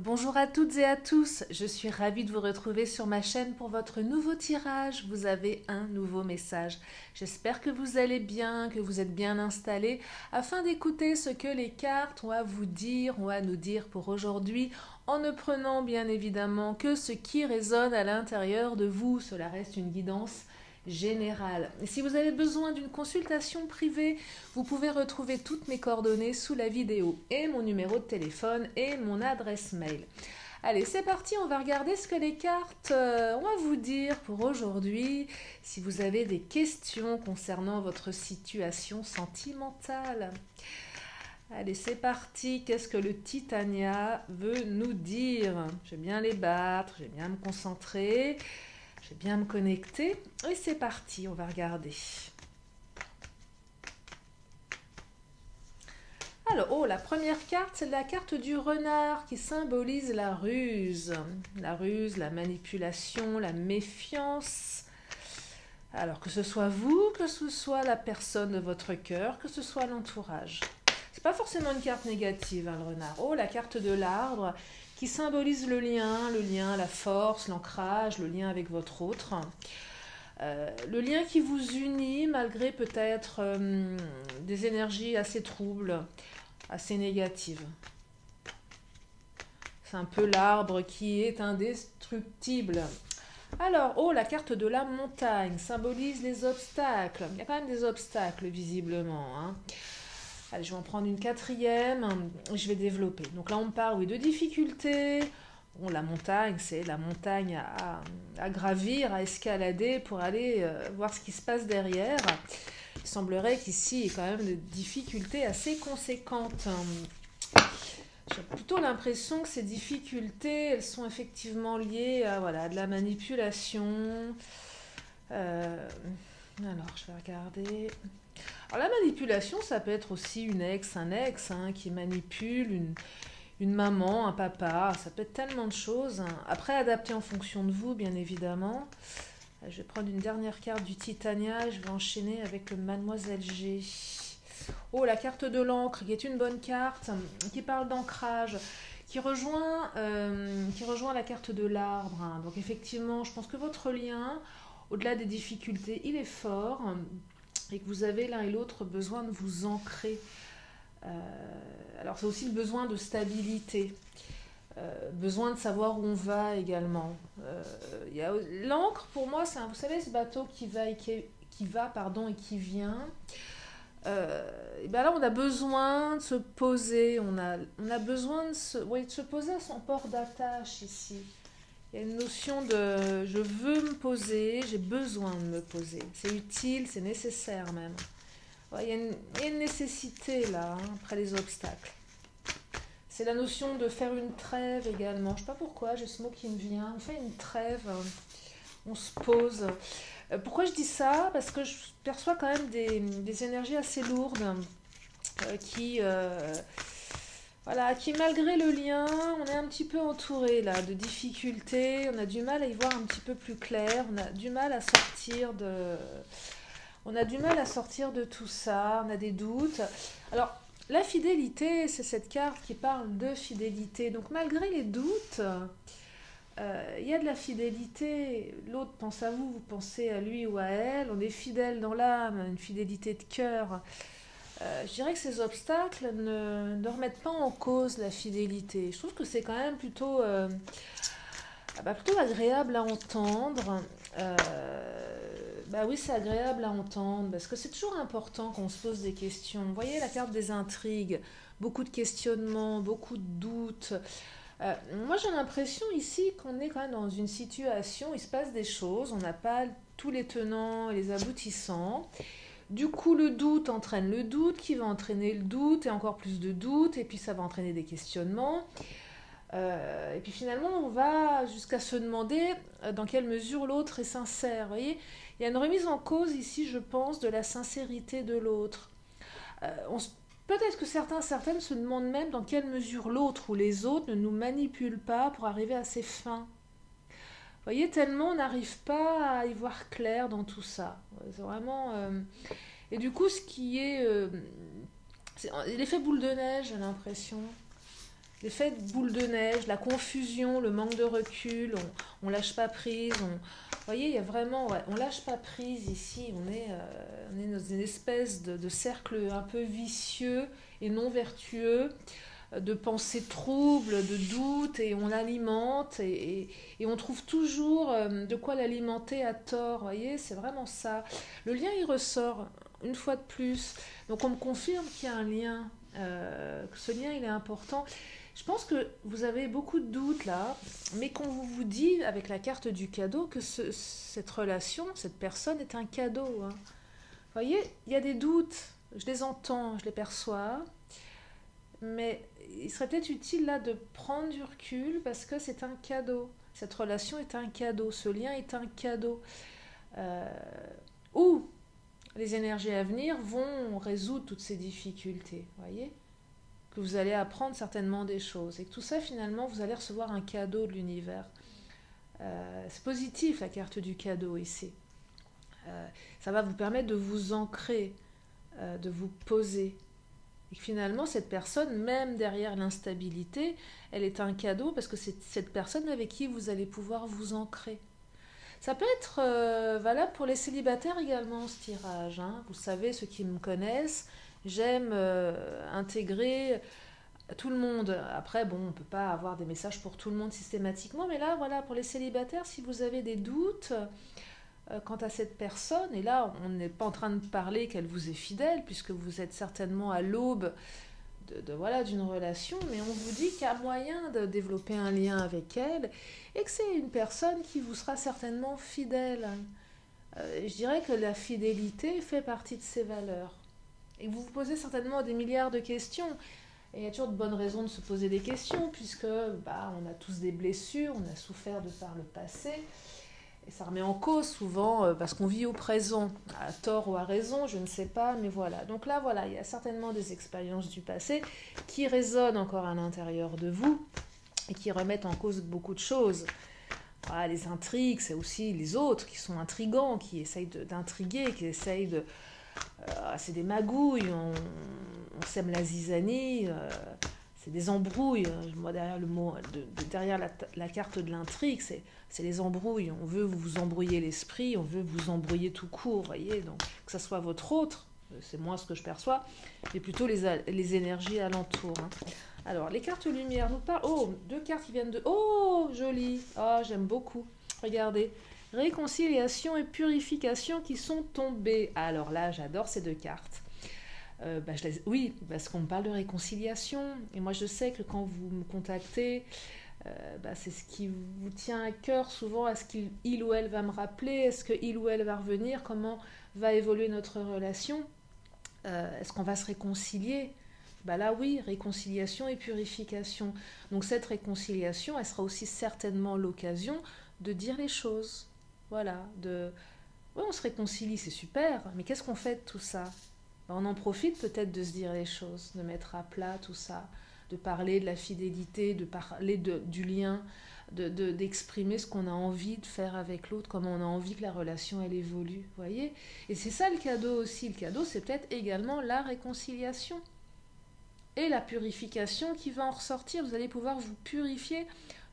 Bonjour à toutes et à tous, je suis ravie de vous retrouver sur ma chaîne pour votre nouveau tirage. Vous avez un nouveau message. J'espère que vous allez bien, que vous êtes bien installés afin d'écouter ce que les cartes ont à vous dire, ont à nous dire pour aujourd'hui, en ne prenant bien évidemment que ce qui résonne à l'intérieur de vous. Cela reste une guidance générale. Et si vous avez besoin d'une consultation privée, vous pouvez retrouver toutes mes coordonnées sous la vidéo et mon numéro de téléphone et mon adresse mail. Allez, c'est parti, on va regarder ce que les cartes ont à vous dire pour aujourd'hui. Si vous avez des questions concernant votre situation sentimentale. Allez, c'est parti. Qu'est-ce que le Titania veut nous dire? Je vais bien les battre, je vais bien me concentrer. Je vais bien me connecter et c'est parti, on va regarder. Alors, oh, la première carte, c'est la carte du renard qui symbolise la ruse. La ruse, la manipulation, la méfiance. Alors, que ce soit vous, que ce soit la personne de votre cœur, que ce soit l'entourage. C'est pas forcément une carte négative, hein, le renard. Oh, la carte de l'arbre qui symbolise le lien, la force, l'ancrage, le lien avec votre autre. Le lien qui vous unit malgré peut-être des énergies assez troubles, assez négatives. C'est un peu l'arbre qui est indestructible. Alors, oh, la carte de la montagne symbolise les obstacles. Il y a quand même des obstacles visiblement, hein. Allez, je vais en prendre une quatrième, je vais développer. Donc là, on me parle, oui, de difficultés. Bon, la montagne, c'est la montagne à gravir, à escalader pour aller voir ce qui se passe derrière. Il semblerait qu'ici, il y ait quand même des difficultés assez conséquentes. J'ai plutôt l'impression que ces difficultés, elles sont effectivement liées à voilà, de la manipulation. Alors, je vais regarder. Alors, la manipulation, ça peut être aussi un ex, hein, qui manipule une maman, un papa, ça peut être tellement de choses. Après, adapté en fonction de vous, bien évidemment. Je vais prendre une dernière carte du Titania, je vais enchaîner avec le Mademoiselle G. Oh, la carte de l'encre, qui est une bonne carte, qui parle d'ancrage, qui rejoint la carte de l'arbre, hein. Donc effectivement, je pense que votre lien, au-delà des difficultés, il est fort et que vous avez l'un et l'autre besoin de vous ancrer. Alors c'est aussi le besoin de stabilité, besoin de savoir où on va également. L'encre, pour moi, c'est vous savez, ce bateau qui va et qui vient. Et ben là, on a besoin de se poser, on a besoin de se poser à son port d'attache ici. Il y a une notion de je veux me poser, j'ai besoin de me poser. C'est utile, c'est nécessaire même. Ouais, il y a une nécessité là, hein, après les obstacles. C'est la notion de faire une trêve également. Je ne sais pas pourquoi, j'ai ce mot qui me vient. On fait une trêve, on se pose. Pourquoi je dis ça? Parce que je perçois quand même des énergies assez lourdes voilà, qui malgré le lien, on est un petit peu entouré là de difficultés. On a du mal à y voir un petit peu plus clair. On a du mal à sortir de tout ça, on a des doutes. Alors, la fidélité, c'est cette carte qui parle de fidélité. Donc, malgré les doutes, il y a de la fidélité. L'autre pense à vous, vous pensez à lui ou à elle. On est fidèle dans l'âme, une fidélité de cœur. Je dirais que ces obstacles ne remettent pas en cause la fidélité. Je trouve que c'est quand même plutôt agréable à entendre. Oui, c'est agréable à entendre parce que c'est toujours important qu'on se pose des questions. Vous voyez la carte des intrigues, beaucoup de questionnements, beaucoup de doutes. Moi, j'ai l'impression ici qu'on est quand même dans une situation, il se passe des choses, on n'a pas tous les tenants et les aboutissants. Du coup, le doute entraîne le doute, qui va entraîner le doute et encore plus de doutes, et puis ça va entraîner des questionnements. Et puis finalement, on va jusqu'à se demander dans quelle mesure l'autre est sincère. Vous voyez, il y a une remise en cause ici, je pense, de la sincérité de l'autre. Peut-être que certaines se demandent même dans quelle mesure l'autre ou les autres ne nous manipulent pas pour arriver à ses fins. Vous voyez, tellement on n'arrive pas à y voir clair dans tout ça. C'est vraiment... Et du coup, ce qui est... c'est l'effet boule de neige, j'ai l'impression. l'effet de boule de neige, la confusion, le manque de recul, on lâche pas prise. Vous voyez, il y a vraiment, ouais, on lâche pas prise ici. On est dans une espèce de cercle un peu vicieux et non vertueux, de pensées troubles, de doutes, et on alimente et on trouve toujours de quoi l'alimenter à tort. Vous voyez, c'est vraiment ça. Le lien, il ressort une fois de plus. Donc on me confirme qu'il y a un lien, que ce lien, il est important. Je pense que vous avez beaucoup de doutes là, mais qu'on vous dit avec la carte du cadeau que cette relation, cette personne est un cadeau. Hein. Vous voyez, il y a des doutes, je les entends, je les perçois, mais il serait peut-être utile là de prendre du recul parce que c'est un cadeau. Cette relation est un cadeau, ce lien est un cadeau. Où les énergies à venir vont résoudre toutes ces difficultés, voyez, que vous allez apprendre certainement des choses et que tout ça finalement vous allez recevoir un cadeau de l'univers. C'est positif la carte du cadeau ici. Ça va vous permettre de vous ancrer, de vous poser. Et que finalement cette personne, même derrière l'instabilité, elle est un cadeau parce que c'est cette personne avec qui vous allez pouvoir vous ancrer. Ça peut être valable pour les célibataires également, ce tirage. Hein. Vous savez, ceux qui me connaissent, j'aime intégrer tout le monde. Après, bon, on ne peut pas avoir des messages pour tout le monde systématiquement, mais là, voilà, pour les célibataires, si vous avez des doutes quant à cette personne, et là, on n'est pas en train de parler qu'elle vous est fidèle, puisque vous êtes certainement à l'aube voilà, d'une relation, mais on vous dit qu'il y a moyen de développer un lien avec elle et que c'est une personne qui vous sera certainement fidèle. Je dirais que la fidélité fait partie de ses valeurs. Et vous vous posez certainement des milliards de questions. Et il y a toujours de bonnes raisons de se poser des questions, puisque on a tous des blessures, on a souffert de par le passé. Et ça remet en cause souvent parce qu'on vit au présent, à tort ou à raison, je ne sais pas, mais voilà. Donc là, voilà, il y a certainement des expériences du passé qui résonnent encore à l'intérieur de vous et qui remettent en cause beaucoup de choses. Voilà, les intrigues, c'est aussi les autres qui sont intrigants, qui essayent d'intriguer, qui essayent de... c'est des magouilles, on sème la zizanie, c'est des embrouilles. Moi, derrière le mot, derrière la carte de l'intrigue, c'est les embrouilles. On veut vous embrouiller l'esprit, on veut vous embrouiller tout court, voyez. Donc, que ça soit votre autre, c'est moi ce que je perçois, mais plutôt les énergies alentours. Hein. Alors, les cartes lumière nous parlent... Oh, 2 cartes qui viennent de... Oh, joli. Oh, j'aime beaucoup. Regardez. Réconciliation et purification qui sont tombées. Alors là, j'adore ces 2 cartes. Oui, parce qu'on me parle de réconciliation. Et moi, je sais que quand vous me contactez, c'est ce qui vous tient à cœur souvent. Est-ce qu'il ou elle va me rappeler? Est-ce qu'il ou elle va revenir? Comment va évoluer notre relation? Est-ce qu'on va se réconcilier? Là, oui, réconciliation et purification. Donc, cette réconciliation, elle sera aussi certainement l'occasion de dire les choses. Voilà, oui, on se réconcilie, c'est super, mais qu'est-ce qu'on fait de tout ça? On en profite peut-être de se dire les choses, de mettre à plat tout ça, de parler de la fidélité, de parler du lien, d'exprimer ce qu'on a envie de faire avec l'autre, comment on a envie que la relation elle évolue, voyez? Et c'est ça le cadeau aussi. Le cadeau, c'est peut-être également la réconciliation et la purification qui va en ressortir. Vous allez pouvoir vous purifier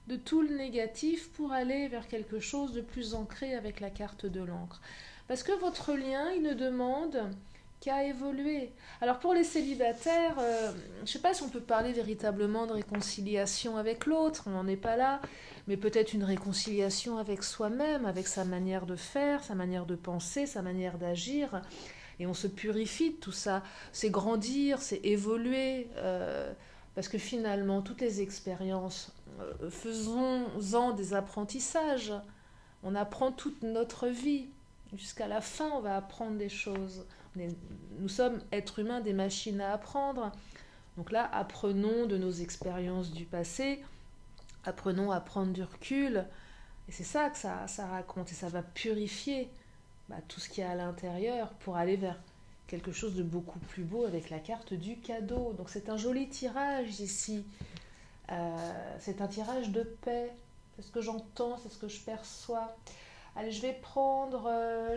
de tout le négatif pour aller vers quelque chose de plus ancré avec la carte de l'encre. Parce que votre lien, il ne demande qu'à évoluer. Alors pour les célibataires, je ne sais pas si on peut parler véritablement de réconciliation avec l'autre, on n'en est pas là, mais peut-être une réconciliation avec soi-même, avec sa manière de faire, sa manière de penser, sa manière d'agir, et on se purifie de tout ça. C'est grandir, c'est évoluer, parce que finalement, toutes les expériences, faisons-en des apprentissages. On apprend toute notre vie. Jusqu'à la fin, on va apprendre des choses. Nous sommes, êtres humains, des machines à apprendre. Donc là, apprenons de nos expériences du passé, apprenons à prendre du recul. Et c'est ça que ça raconte. Et ça va purifier tout ce qu'il y a à l'intérieur pour aller vers quelque chose de beaucoup plus beau avec la carte du cadeau. Donc c'est un joli tirage ici. C'est un tirage de paix. C'est ce que j'entends, c'est ce que je perçois. Allez, je vais prendre un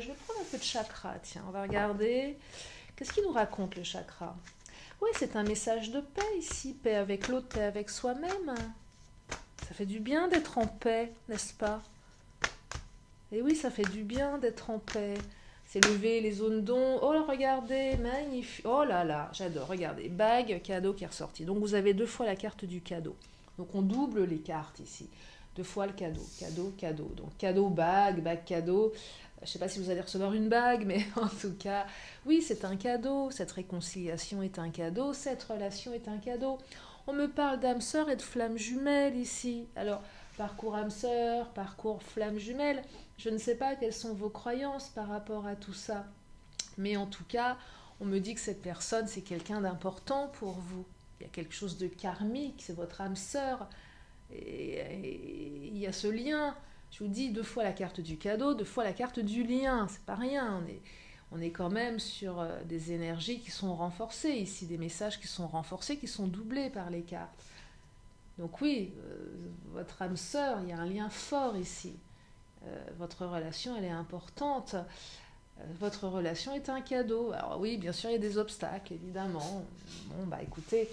peu de chakra. Tiens, on va regarder. Qu'est-ce qu'il nous raconte, le chakra? Oui, c'est un message de paix ici. Paix avec l'autre, paix avec soi-même. Ça fait du bien d'être en paix, n'est-ce pas? Et oui, ça fait du bien d'être en paix. C'est lever les zones d'ombre. Oh, regardez, magnifique. Oh là là, j'adore. Regardez, bague, cadeau qui est ressorti. Donc, vous avez 2 fois la carte du cadeau. Donc, on double les cartes ici. 2 fois le cadeau. Cadeau, cadeau. Donc, cadeau, bague, bague, cadeau. Je ne sais pas si vous allez recevoir une bague, mais en tout cas, oui, c'est un cadeau. Cette réconciliation est un cadeau. Cette relation est un cadeau. On me parle d'âme sœur et de flamme jumelle ici. Alors, parcours âme sœur, parcours flamme jumelle. Je ne sais pas quelles sont vos croyances par rapport à tout ça. Mais en tout cas, on me dit que cette personne, c'est quelqu'un d'important pour vous. Il y a quelque chose de karmique, c'est votre âme sœur. Et il y a ce lien. Je vous dis 2 fois la carte du cadeau, 2 fois la carte du lien. C'est pas rien. On est quand même sur des énergies qui sont renforcées ici, des messages qui sont renforcés, qui sont doublés par les cartes. Donc oui, votre âme sœur, il y a un lien fort ici. Votre relation, elle est importante. Votre relation est un cadeau. Alors oui, bien sûr, il y a des obstacles, évidemment. Bon, bah écoutez,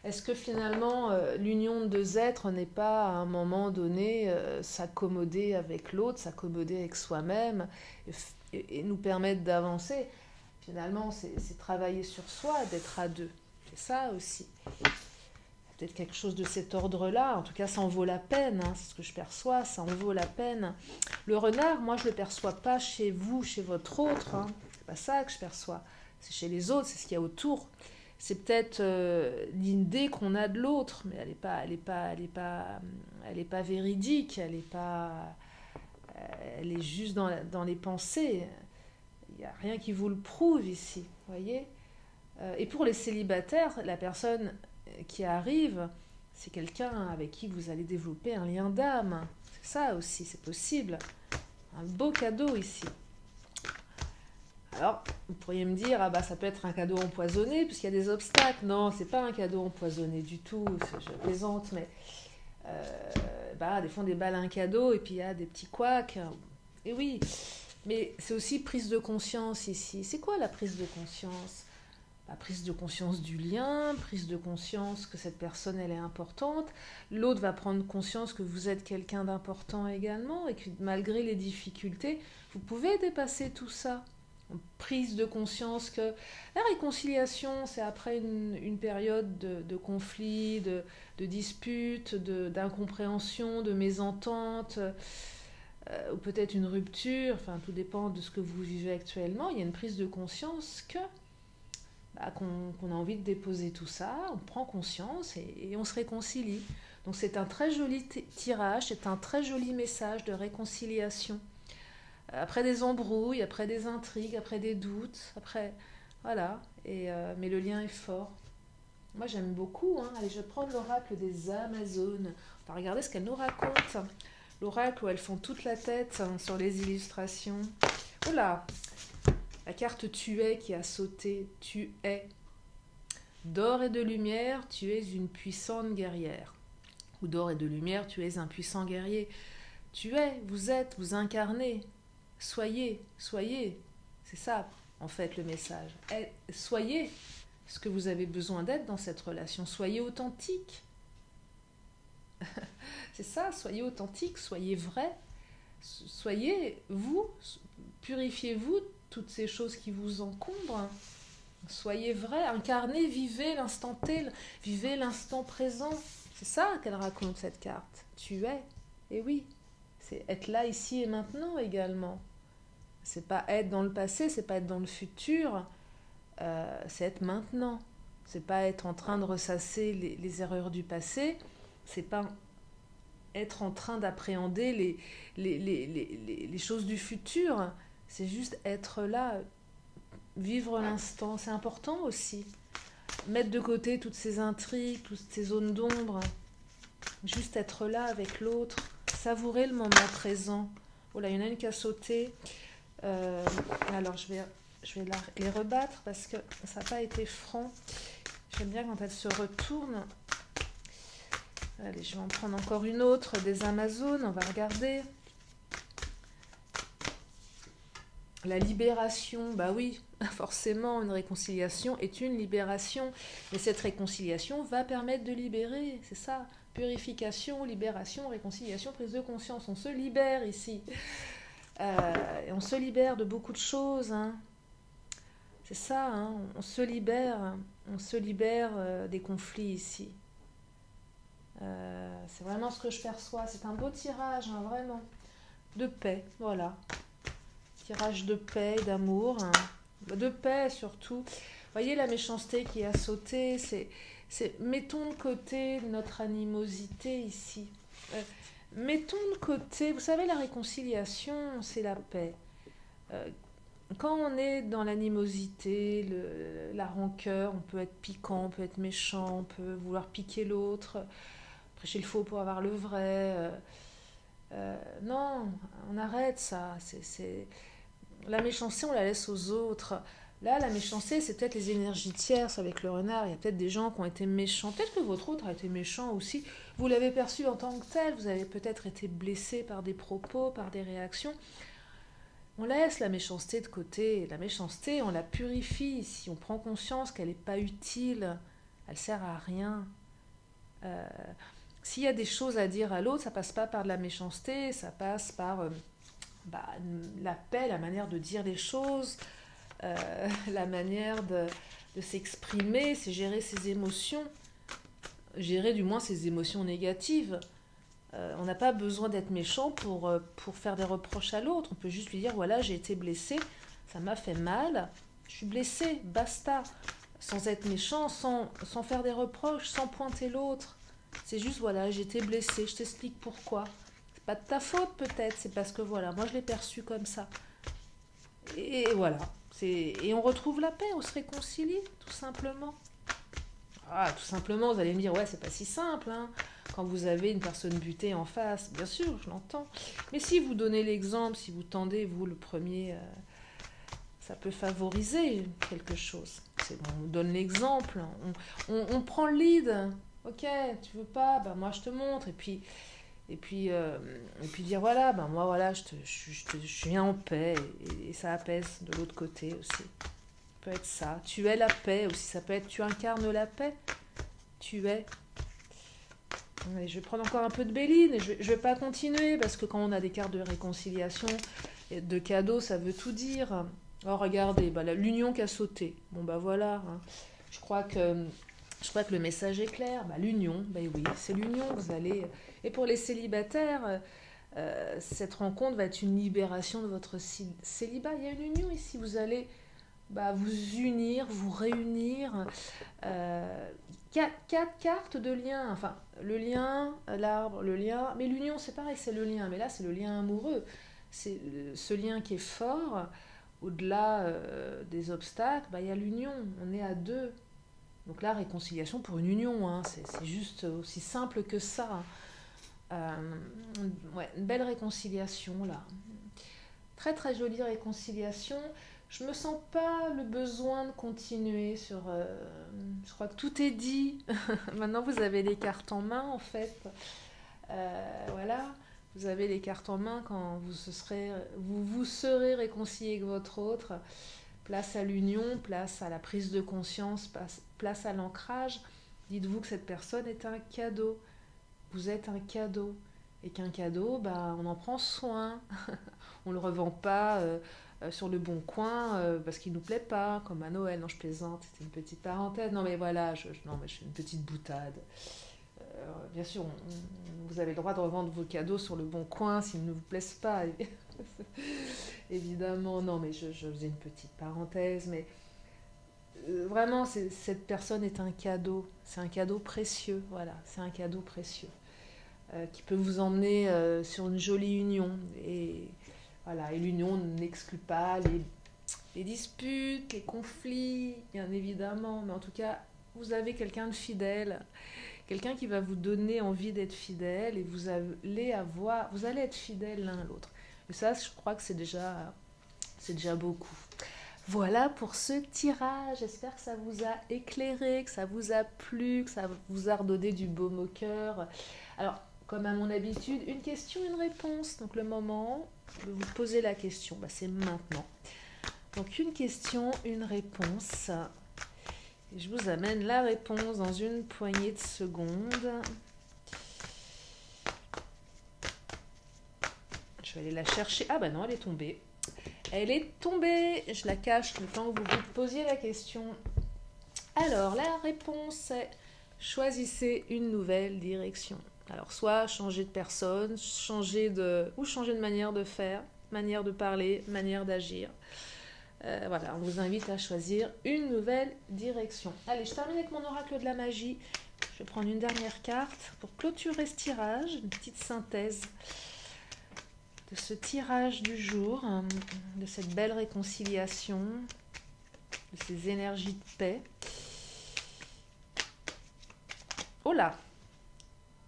est-ce que finalement, l'union de 2 êtres n'est pas, à un moment donné, s'accommoder avec l'autre, s'accommoder avec soi-même et nous permettre d'avancer? Finalement, c'est travailler sur soi, d'être à 2. C'est ça aussi. Peut-être quelque chose de cet ordre-là. En tout cas, ça en vaut la peine. Hein, c'est ce que je perçois. Ça en vaut la peine. Le renard, moi, je ne le perçois pas chez vous, chez votre autre. Hein. C'est pas ça que je perçois. C'est chez les autres, c'est ce qu'il y a autour. C'est peut-être l'idée qu'on a de l'autre, mais elle est pas véridique. Elle est juste dans les pensées. Il n'y a rien qui vous le prouve ici. Voyez. Et pour les célibataires, la personne qui arrive, c'est quelqu'un avec qui vous allez développer un lien d'âme. C'est ça aussi, c'est possible. Un beau cadeau ici. Alors, vous pourriez me dire, ah bah ça peut être un cadeau empoisonné, puisqu'il y a des obstacles. Non, c'est pas un cadeau empoisonné du tout, je plaisante, mais des fois on déballe un cadeau et puis il y a des petits couacs. Et oui, mais c'est aussi prise de conscience ici. C'est quoi la prise de conscience? La prise de conscience du lien, prise de conscience que cette personne, elle est importante. L'autre va prendre conscience que vous êtes quelqu'un d'important également et que malgré les difficultés, vous pouvez dépasser tout ça. Prise de conscience que la réconciliation, c'est après une période de conflit, de dispute, d'incompréhension, de mésentente, ou peut-être une rupture, enfin tout dépend de ce que vous vivez actuellement. Il y a une prise de conscience qu'on a envie de déposer tout ça, on prend conscience et on se réconcilie. Donc c'est un très joli tirage, c'est un très joli message de réconciliation. Après des embrouilles, après des intrigues, après des doutes, après... Voilà, mais le lien est fort. Moi j'aime beaucoup, hein. Allez, je vais prendre l'oracle des Amazones. On va regarder ce qu'elles nous racontent. L'oracle où elles font toute la tête sur les illustrations. Oula! La carte tu es qui a sauté, tu es. D'or et de lumière, tu es une puissante guerrière. Ou d'or et de lumière, tu es un puissant guerrier. Tu es, vous êtes, vous incarnez. Soyez. C'est ça, en fait, le message. Soyez ce que vous avez besoin d'être dans cette relation. Soyez authentique. C'est ça, soyez authentique, soyez vrai. Soyez vous, purifiez-vous toutes ces choses qui vous encombrent. Soyez vrai, incarnez, vivez l'instant T, vivez l'instant présent. C'est ça qu'elle raconte, cette carte. Tu es. Et oui, c'est être là, ici et maintenant également. C'est pas être dans le passé, c'est pas être dans le futur, c'est être maintenant. C'est pas être en train de ressasser les erreurs du passé, c'est pas être en train d'appréhender les choses du futur. C'est juste être là, vivre l'instant. C'est important aussi. Mettre de côté toutes ces intrigues, toutes ces zones d'ombre. Juste être là avec l'autre. Savourer le moment présent. Oh là, il y en a une qui a sauté. Alors, je vais les rebattre parce que ça n'a pas été franc. J'aime bien quand elles se retournent. Allez, je vais en prendre encore une autre des Amazones. On va regarder. La libération, bah oui, forcément, une réconciliation est une libération. Et cette réconciliation va permettre de libérer, c'est ça. Purification, libération, réconciliation, prise de conscience. On se libère ici. Et on se libère de beaucoup de choses. Hein. C'est ça, hein. On se libère des conflits ici. C'est vraiment ce que je perçois. C'est un beau tirage, hein, vraiment. De paix, voilà. Tirage de paix, d'amour, hein. De paix surtout. Vous voyez la méchanceté qui a sauté, mettons de côté notre animosité ici. Mettons de côté, vous savez, la réconciliation, c'est la paix. Quand on est dans l'animosité, la rancœur, on peut être piquant, on peut être méchant, on peut vouloir piquer l'autre, prêcher le faux pour avoir le vrai. Non, on arrête ça. La méchanceté, on la laisse aux autres. Là, la méchanceté, c'est peut-être les énergies tierces avec le renard. Il y a peut-être des gens qui ont été méchants. Peut-être que votre autre a été méchant aussi. Vous l'avez perçu en tant que tel. Vous avez peut-être été blessé par des propos, par des réactions. On laisse la méchanceté de côté. La méchanceté, on la purifie. Si on prend conscience qu'elle n'est pas utile, elle ne sert à rien. S'il y a des choses à dire à l'autre, ça passe pas par de la méchanceté, ça passe par la paix, la manière de dire les choses, la manière de s'exprimer, c'est gérer ses émotions, gérer du moins ses émotions négatives. On n'a pas besoin d'être méchant pour faire des reproches à l'autre. On peut juste lui dire, voilà, j'ai été blessé, ça m'a fait mal, je suis blessé, basta. Sans être méchant, sans faire des reproches, sans pointer l'autre. C'est juste, voilà, j'ai été blessé, je t'explique pourquoi. C'est pas de ta faute peut-être, c'est parce que voilà, moi je l'ai perçu comme ça. Et voilà. Et on retrouve la paix, on se réconcilie, tout simplement. Ah, tout simplement, vous allez me dire, ouais, c'est pas si simple, hein. Quand vous avez une personne butée en face, bien sûr, je l'entends. Mais si vous donnez l'exemple, si vous tendez, vous, le premier, ça peut favoriser quelque chose. C'est bon, on donne l'exemple, on prend le lead. Ok, tu veux pas, ben moi je te montre. Et puis dire voilà, ben moi voilà, je viens en paix et ça apaise de l'autre côté aussi. Ça peut être ça. Tu es la paix aussi, ça peut être tu incarnes la paix. Tu es. Allez, je vais prendre encore un peu de Béline et je vais pas continuer parce que quand on a des cartes de réconciliation, de cadeaux, ça veut tout dire. Oh regardez, bah, l'union qui a sauté. Bon bah voilà. Hein. Je crois que le message est clair. Bah, l'union, bah oui, c'est l'union. Vous allez. Et pour les célibataires, cette rencontre va être une libération de votre célibat. Il y a une union ici. Vous allez vous unir, vous réunir. 4 cartes de lien. Enfin, le lien, l'arbre, le lien. Mais l'union, c'est pareil, c'est le lien. Mais là, c'est le lien amoureux. C'est ce lien qui est fort. Au-delà des obstacles, il y a l'union. On est à deux. Donc là, réconciliation pour une union, hein, c'est juste aussi simple que ça. Ouais, une belle réconciliation là. Très très jolie réconciliation. Je me sens pas le besoin de continuer sur... je crois que tout est dit. Maintenant, vous avez les cartes en main en fait. Voilà, vous avez les cartes en main quand vous serez réconcilié avec votre autre. Place à l'union, place à la prise de conscience, place à l'ancrage. Dites-vous que cette personne est un cadeau. Vous êtes un cadeau. Et qu'un cadeau, on en prend soin. On ne le revend pas sur le bon coin parce qu'il ne nous plaît pas, comme à Noël. Non, je plaisante, c'était une petite parenthèse. Non, mais voilà, je fais une petite boutade. Bien sûr, vous avez le droit de revendre vos cadeaux sur le bon coin s'ils ne vous plaisent pas. Évidemment, non, mais je faisais une petite parenthèse, mais vraiment, cette personne est un cadeau. C'est un cadeau précieux, voilà, c'est un cadeau précieux qui peut vous emmener sur une jolie union. Et voilà, et l'union n'exclut pas les disputes, les conflits, bien évidemment, mais en tout cas, vous avez quelqu'un de fidèle, quelqu'un qui va vous donner envie d'être fidèle, et vous allez être fidèles l'un à l'autre. Et ça, je crois que c'est déjà beaucoup. Voilà pour ce tirage. J'espère que ça vous a éclairé, que ça vous a plu, que ça vous a redonné du baume au cœur. Alors, comme à mon habitude, une question, une réponse. Donc le moment de vous poser la question, c'est maintenant. Donc une question, une réponse. Et je vous amène la réponse dans une poignée de secondes. Je vais aller la chercher. Ah bah non, elle est tombée. Elle est tombée. Je la cache le temps que vous vous posiez la question. Alors, la réponse est choisissez une nouvelle direction. Alors, soit changer de personne, changer de manière de faire, manière de parler, manière d'agir. Voilà, on vous invite à choisir une nouvelle direction. Allez, je termine avec mon oracle de la magie. Je vais prendre une dernière carte pour clôturer ce tirage, une petite synthèse de ce tirage du jour, de cette belle réconciliation, de ces énergies de paix. Oh là!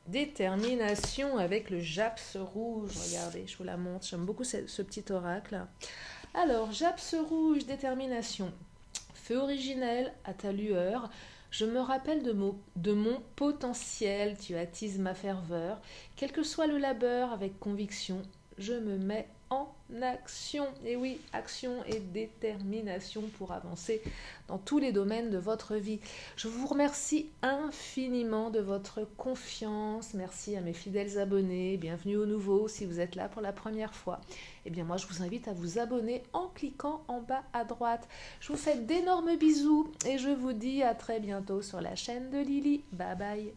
Détermination avec le Japs rouge. Regardez, je vous la montre. J'aime beaucoup ce petit oracle. Alors, Japs rouge, détermination. Feu originel à ta lueur. Je me rappelle de mon potentiel. Tu attises ma ferveur. Quel que soit le labeur, avec conviction, je me mets en action. Et oui, action et détermination pour avancer dans tous les domaines de votre vie. Je vous remercie infiniment de votre confiance. Merci à mes fidèles abonnés. Bienvenue aux nouveaux si vous êtes là pour la première fois. Eh bien moi, je vous invite à vous abonner en cliquant en bas à droite. Je vous fais d'énormes bisous et je vous dis à très bientôt sur la chaîne de Lily. Bye bye.